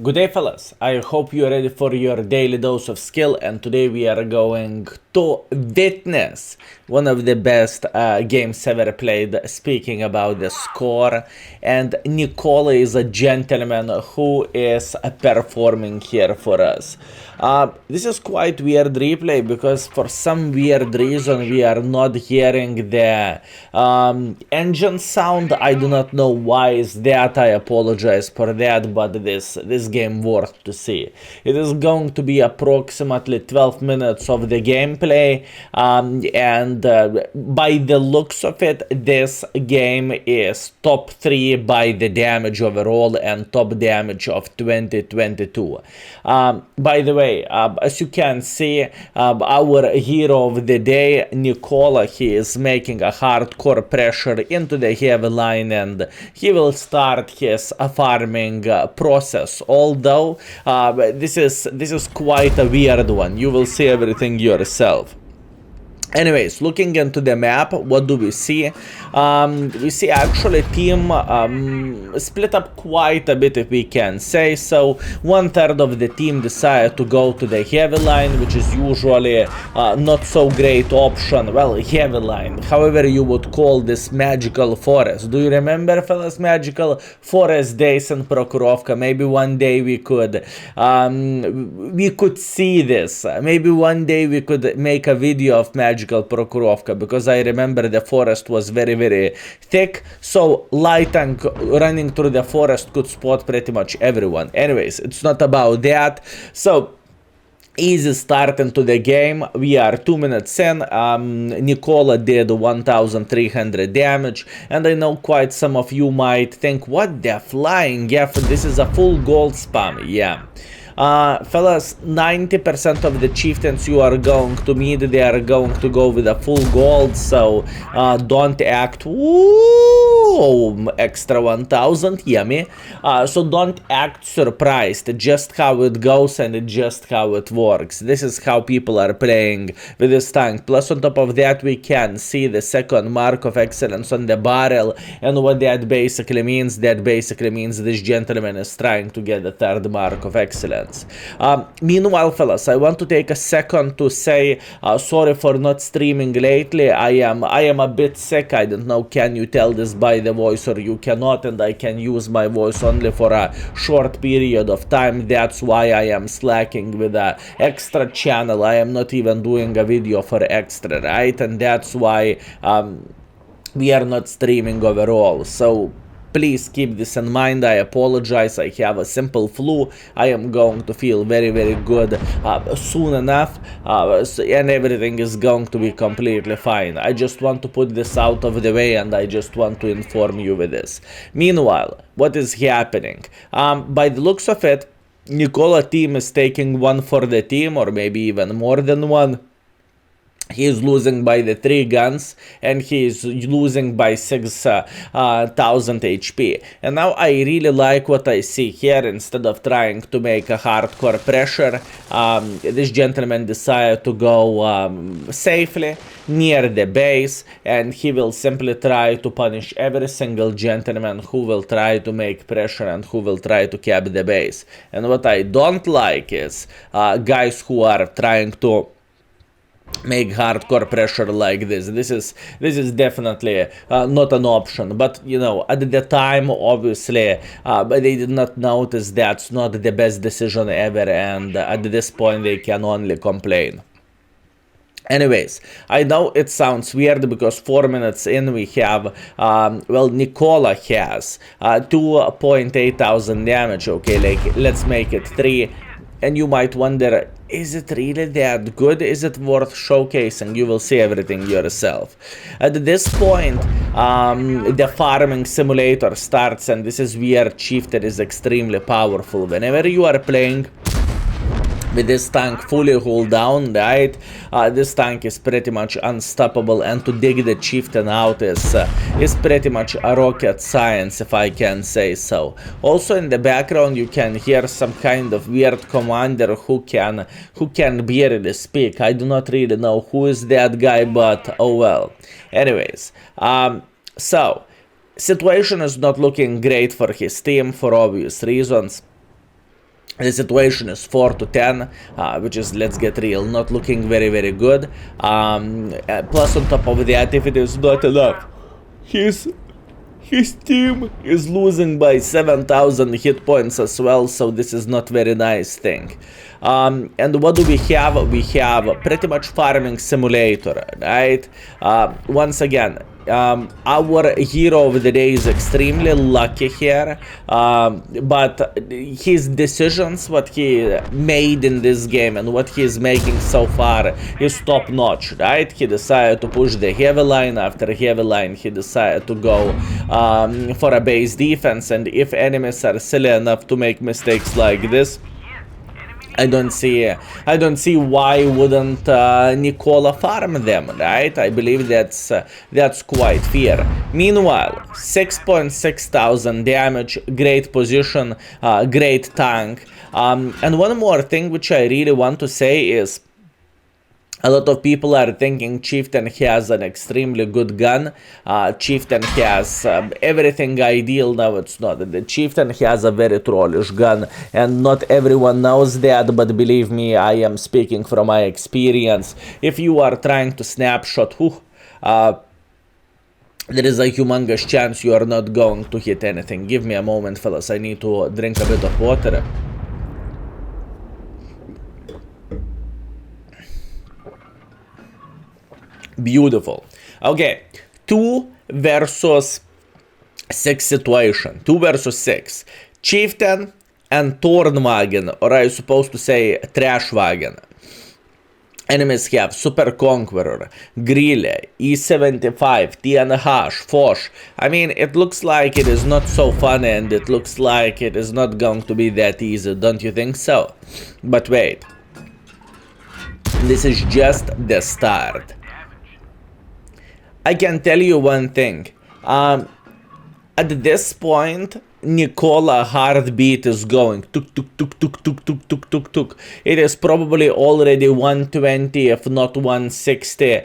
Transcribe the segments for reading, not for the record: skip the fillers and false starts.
Good day, fellas. I hope you're ready for your daily dose of skill, and today we are going to witness one of the best games ever played, speaking about the score. And Nicola is a gentleman who is performing here for us. This is quite weird replay because for some weird reason we are not hearing the engine sound. I do not know why is that. I apologize for that, but this game worth to see. It is going to be approximately 12 minutes of the gameplay, and by the looks of it, this game is top 3 by the damage overall and top damage of 2022. By the way, as you can see, our hero of the day, Nicola, he is making a hardcore pressure into the heavy line, and he will start his farming process. Although this is quite a weird one. You will see everything yourself. Anyways, looking into the map, what do we see? We see actually team split up quite a bit, if we can say so. 1/3 of the team decided to go to the heavy line, which is usually not so great option. Well, heavy line, however you would call this magical forest. Do you remember, fellas, magical forest days in Prokhorovka? Maybe one day we could see this. Maybe one day we could make a video of magical Prokhorovka, because I remember the forest was very, very thick, so light tank running through the forest could spot pretty much everyone. Anyways, it's not about that. So easy start into the game. We are 2 minutes in. Nicola did 1300 damage, and I know quite some of you might think, what the flying F, this is a full gold spam. Yeah. Fellas, 90% of the chieftains you are going to meet, they are going to go with a full gold, so don't act, ooh, extra 1000, yummy. So don't act surprised, just how it goes and just how it works. This is how people are playing with this tank. Plus on top of that, we can see the second mark of excellence on the barrel, and what that basically means, this gentleman is trying to get the third mark of excellence. Meanwhile, fellas, I want to take a second to say sorry for not streaming lately. I am a bit sick. I don't know, can you tell this by the voice or you cannot, and I can use my voice only for a short period of time. That's why I am slacking with a extra channel. I am not even doing a video for extra, right? And that's why we are not streaming overall. So please keep this in mind. I apologize. I have a simple flu. I am going to feel very, very good soon enough, and everything is going to be completely fine. I just want to put this out of the way, and I just want to inform you with this. Meanwhile, what is happening? By the looks of it, Nicola team is taking one for the team, or maybe even more than one. He is losing by the 3 guns, and he is losing by 6,000 HP. And now I really like what I see here. Instead of trying to make a hardcore pressure, this gentleman decided to go safely near the base, and he will simply try to punish every single gentleman who will try to make pressure and who will try to cap the base. And what I don't like is guys who are trying to make hardcore pressure like this. This is definitely not an option. But you know, at the time, obviously, they did not notice that's not the best decision ever, and at this point they can only complain. Anyways, I know it sounds weird because 4 minutes in we have, well, Nicola has 2,800 damage. Okay, like, let's make it 3. And you might wonder, is it really that good? Is it worth showcasing? You will see everything yourself. At this point, the farming simulator starts, and this is where Chieftain is extremely powerful. Whenever you are playing with this tank fully hold down, right, this tank is pretty much unstoppable, and to dig the Chieftain out is pretty much a rocket science, if I can say so. Also in the background you can hear some kind of weird commander who can barely speak. I do not really know who is that guy, but oh well. Anyways, so situation is not looking great for his team for obvious reasons. The situation is 4-10, which is, let's get real, not looking very good. Plus, on top of that, if it is not enough, his team is losing by 7,000 hit points as well, so this is not very nice thing. And what do we have? We have pretty much farming simulator, right? Once again, our hero of the day is extremely lucky here, but his decisions, what he made in this game and what he is making so far is top notch, right? He decided to push the heavy line. After heavy line, he decided to go for a base defense, and if enemies are silly enough to make mistakes like this, I don't see why wouldn't Nicola farm them, right? I believe that's quite fair. Meanwhile, 6.6 thousand damage, great position, great tank. And one more thing which I really want to say is, a lot of people are thinking Chieftain has an extremely good gun. Chieftain has everything ideal. No, it's not. The Chieftain has a very trollish gun, and not everyone knows that, but believe me, I am speaking from my experience. If you are trying to snapshot, there is a humongous chance you are not going to hit anything. Give me a moment, fellas. I need to drink a bit of water. Beautiful. Okay, 2 versus 6 situation. 2 versus 6. Chieftain and Tornwagen, or I supposed to say Trashwagen. Enemies have Super Conqueror, Grille, E75, TNH, Foch. I mean, it looks like it is not so fun, and it looks like it is not going to be that easy, don't you think so? But wait. This is just the start. I can tell you one thing. At this point, Nicola heartbeat is going tuk tuk tuk tuk tuk tuk tuk tuk tuk. It is probably already 120, if not 160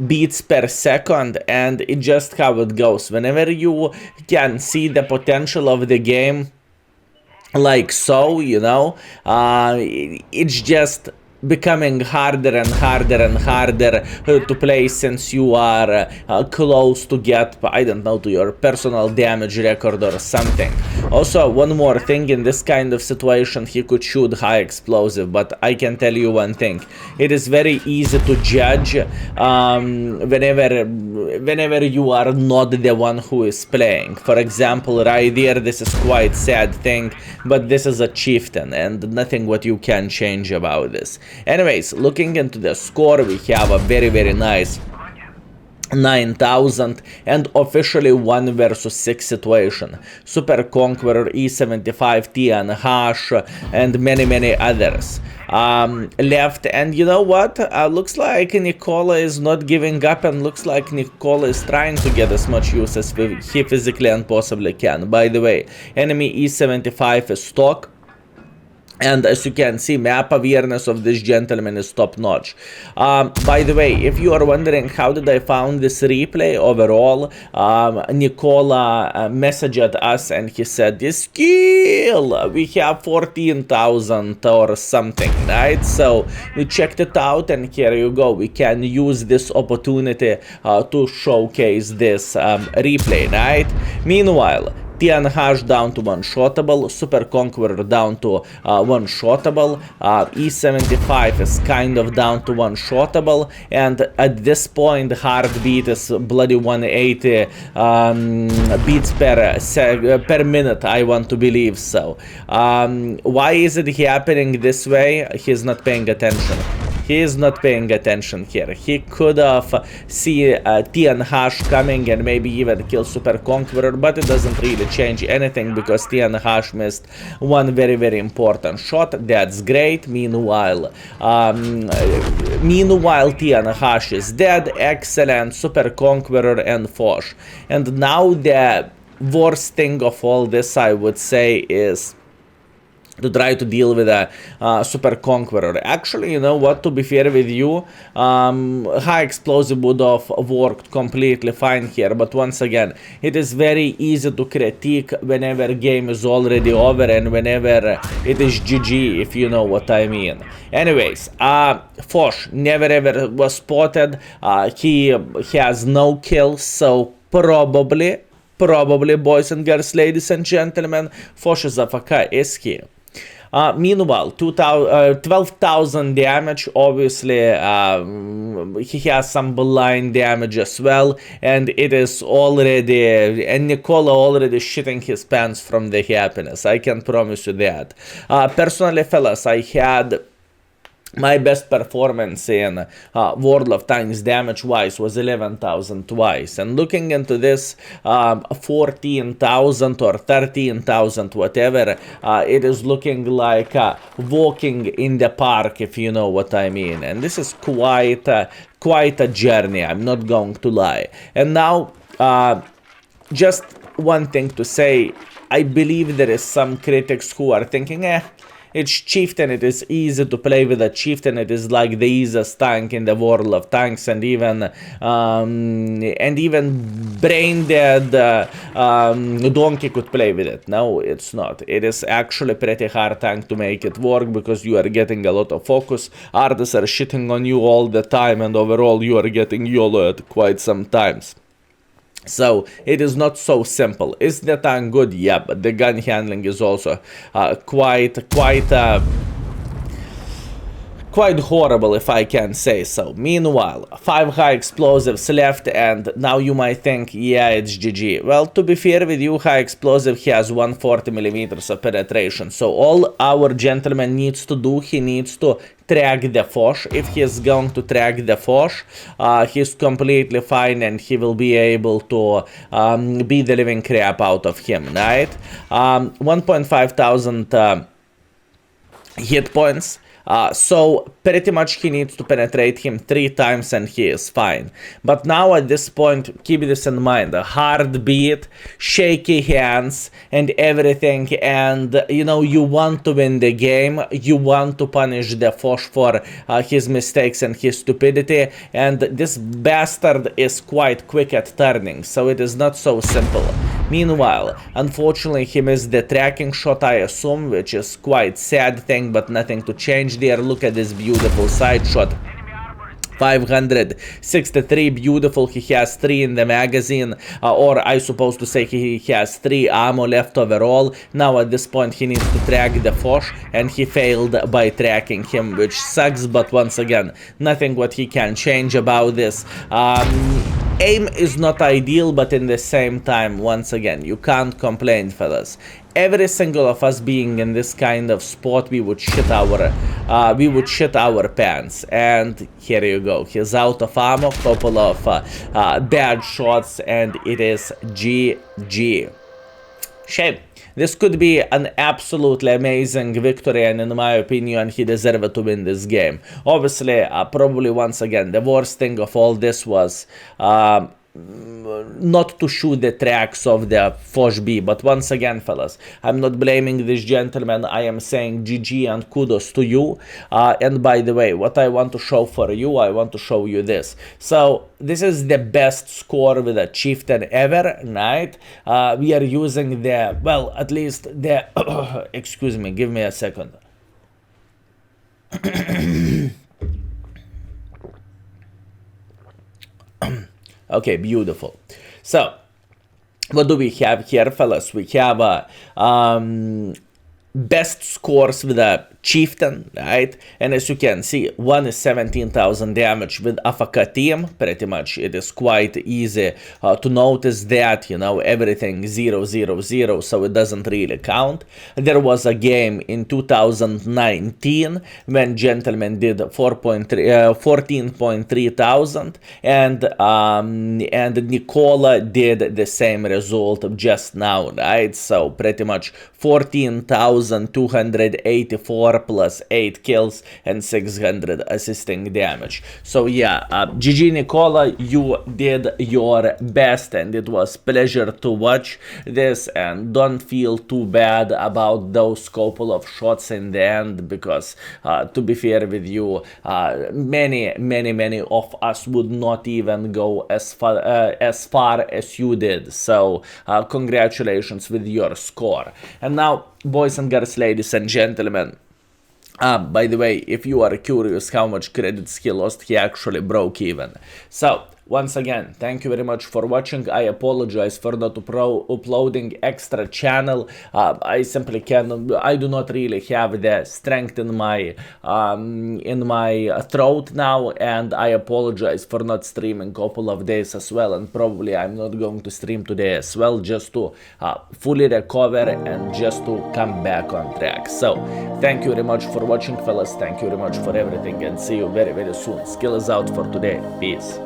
beats per second, and it's just how it goes. Whenever you can see the potential of the game, like so, you know, it's just becoming harder and harder to play, since you are close to get, I don't know, to your personal damage record or something. Also, one more thing, in this kind of situation he could shoot high explosive, but I can tell you one thing, it is very easy to judge whenever you are not the one who is playing. For example, right there, this is quite sad thing, but this is a Chieftain and nothing what you can change about this. Anyways, looking into the score, we have a very nice 9,000 and officially 1 versus 6 situation. Super Conqueror, E75, TNH, and many others left. And you know what? Looks like Nicola is not giving up, and looks like Nicola is trying to get as much use as he physically and possibly can. By the way, enemy E75 is stock. And as you can see, map awareness of this gentleman is top notch. By the way, if you are wondering how did I found this replay overall, Nicola messaged us and he said, this skill, we have 14,000 or something, right? So we checked it out, and here you go. We can use this opportunity to showcase this replay, right? Meanwhile, TNH down to one-shottable, Super Conqueror down to one-shottable, E75 is kind of down to one-shottable, and at this point heartbeat is bloody 180 beats per minute, I want to believe so. Why is it happening this way? He's not paying attention. He is not paying attention here. He could have seen TNH coming and maybe even kill Super Conqueror, but it doesn't really change anything because TNH missed one very important shot. That's great. Meanwhile, TNH is dead. Excellent. Super Conqueror and Foch. And now the worst thing of all this, I would say, is to try to deal with a super conqueror. Actually, you know what, to be fair with you, high explosive would have worked completely fine here, but once again, it is very easy to critique whenever game is already over and whenever it is GG, if you know what I mean. Anyways, Foch never ever was spotted. He has no kills, so probably, boys and girls, ladies and gentlemen, Foch is AFK, is he? Meanwhile, 12,000 damage, obviously, he has some blind damage as well, and it is already, and Nicola already shitting his pants from the happiness, I can promise you that. Personally, fellas, I had my best performance in World of Tanks damage-wise was 11,000 twice. And looking into this 14,000 or 13,000, whatever, it is looking like walking in the park, if you know what I mean. And this is quite a journey, I'm not going to lie. And now, just one thing to say, I believe there is some critics who are thinking, it's Chieftain, it is easy to play with a Chieftain, it is like the easiest tank in the World of Tanks, and even brain dead Donkey could play with it. No, it's not. It is actually pretty hard tank to make it work, because you are getting a lot of focus, artists are shitting on you all the time, and overall you are getting YOLO at quite some times. So it is not so simple. Is the tank good? Yeah, but the gun handling is also quite horrible, if I can say so. Meanwhile, 5 high explosives left, and now you might think, yeah, it's GG. Well, to be fair with you, high explosive has 140 millimeters of penetration. So all our gentleman needs to do, he needs to track the Foch. If he is going to track the Foch, he's completely fine, and he will be able to beat the living crap out of him, right? 1,500 hit points. So pretty much he needs to penetrate him 3 times and he is fine. But now at this point, keep this in mind, a hard beat, shaky hands and everything, and you know, you want to win the game, you want to punish the Foch for his mistakes and his stupidity, and this bastard is quite quick at turning, so it is not so simple. Meanwhile, unfortunately he missed the tracking shot, I assume, which is quite sad thing, but nothing to change there. Look at this beautiful side shot. 563, beautiful. He has 3 in the magazine, or I suppose to say he has 3 ammo left overall. Now at this point he needs to track the Foch, and he failed by tracking him, which sucks, but once again, nothing what he can change about this. Aim is not ideal, but in the same time, once again, you can't complain, fellas. Every single of us being in this kind of spot, we would shit our pants. And here you go. He's out of ammo, couple of bad shots, and it is GG. Shame. This could be an absolutely amazing victory, and in my opinion, he deserved to win this game. Obviously, probably once again, the worst thing of all this was not to shoot the tracks of the Foch B, but once again, fellas, I'm not blaming this gentleman, I am saying GG and kudos to you. And by the way, what I want to show for you, I want to show you this. So this is the best score with a Chieftain ever, right? We are using the, well, at least the excuse me, give me a second. Okay, beautiful. So, what do we have here, fellas? We have best scores with a Chieftain, right? And as you can see, one is 17,000 damage with AFK team. Pretty much it is quite easy to notice that, you know, everything 0, 0, 0, so it doesn't really count. There was a game in 2019 when gentlemen did 14.3 thousand, and Nicola did the same result just now, right? So pretty much 14,284 4 plus 8 kills and 600 assisting damage. So yeah, GG Nicola, you did your best and it was pleasure to watch this, and don't feel too bad about those couple of shots in the end, because to be fair with you, many of us would not even go as far as you did. So congratulations with your score. And now, boys and girls, ladies and gentlemen, by the way, if you are curious how much credits he lost, he actually broke even. So once again, thank you very much for watching. I apologize for not uploading extra channel. I simply I do not really have the strength in my throat now, and I apologize for not streaming a couple of days as well, and probably I'm not going to stream today as well, just to fully recover and just to come back on track. So thank you very much for watching, fellas. Thank you very much for everything, and see you very soon. Skill is out for today. Peace.